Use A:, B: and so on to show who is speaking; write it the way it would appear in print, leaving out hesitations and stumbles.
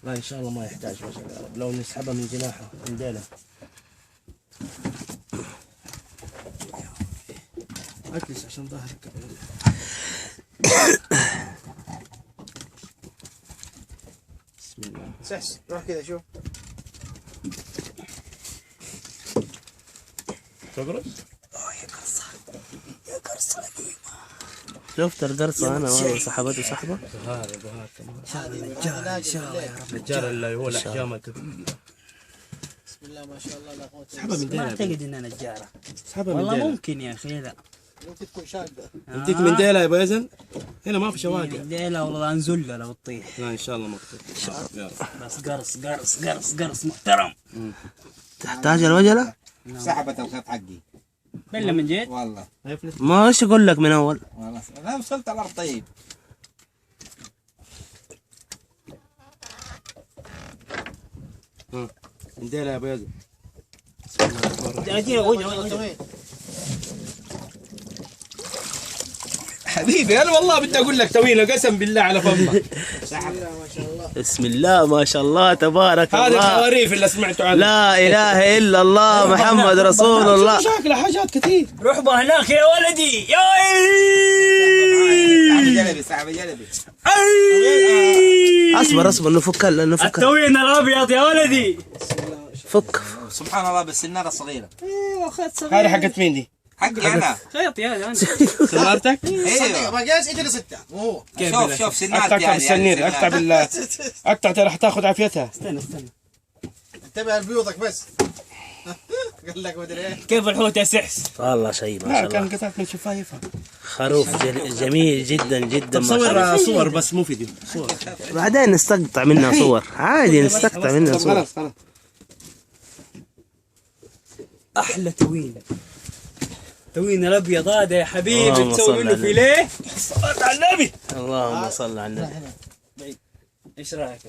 A: لا ان شاء الله ما يحتاج، ما شاء الله لو نسحبها من جناحه من ديله. اجلس عشان ظهرك. بسم الله.
B: سحس روح كذا شوف.
A: تقرص؟
B: يا قرصة يا قرصة قديمة.
A: شفت القرصة انا والله سحبته سحبة.
B: بهار نجار ان شاء الله يا رب.
A: النجار اللي هو الاحجام.
B: بسم الله ما شاء الله لا قوة الا
A: سحبها من
B: بالله.
A: ديلها.
B: ما اعتقد انها نجارة
A: سحبها من
B: والله،
A: ديلها.
B: ممكن يا اخي. لا ممكن تكون شاقة.
A: اديك من ديلها يا ابو يزن. هنا ما في شواقع.
B: لا والله لا نزلها لو تطيح.
A: لا ان شاء الله ما تطيح.
B: بس قرص قرص قرص قرص محترم.
A: تحتاج الوجلة؟
C: سحبت الخيط حقي
B: بالله من جد؟
C: والله.
A: ما ايش اقول لك من اول؟
C: والله انا وصلت على الارض. طيب
A: من ديلها يا ابو يزن. حبيبي انا والله بدي اقول لك توينا قسم بالله على فضلك. بسم الله ما شاء الله تبارك الله. هذه الخواريف اللي سمعتوا عنها. لا اله الا الله محمد رسول الله. شكلها حاجات كثير.
B: روح هناك يا ولدي. يا
C: سحب جلبي.
A: اصبر نفك نفك.
B: التوين الابيض يا ولدي.
A: فك.
C: سبحان الله بالسناره الصغيره.
B: ايوه خيط صغير.
A: هذه حقت مين دي؟
C: حقي انا.
B: خيطي هذا عندي.
A: سنارتك؟
C: ايوه
D: مقاس اجري 6 مو
C: شوف شوف سنارتي
A: اقطع بالسنير اقطع بال اقطع راح تاخذ عافيتها.
B: استنى
D: انتبه لبيوضك بس. قال لك مدري ايه.
B: كيف الحوت يا سحس؟
A: والله شيء ما
D: لا
A: شاء
D: كان
A: الله.
D: قطعت من شفايفها.
A: خروف جميل جدا جدا.
D: طب صور صور بس مو فيديو. صور
A: بعدين نستقطع منها صور عادي نستقطع منها صور.
D: خلاص خلاص.
B: احلى توين. توين الابيض هذا يا حبيبي
A: اللهم
B: تسوي
A: صل
B: منه
A: على
B: فيليه. صلى على النبي.
A: اللهم صل على النبي.
B: ايش رايك؟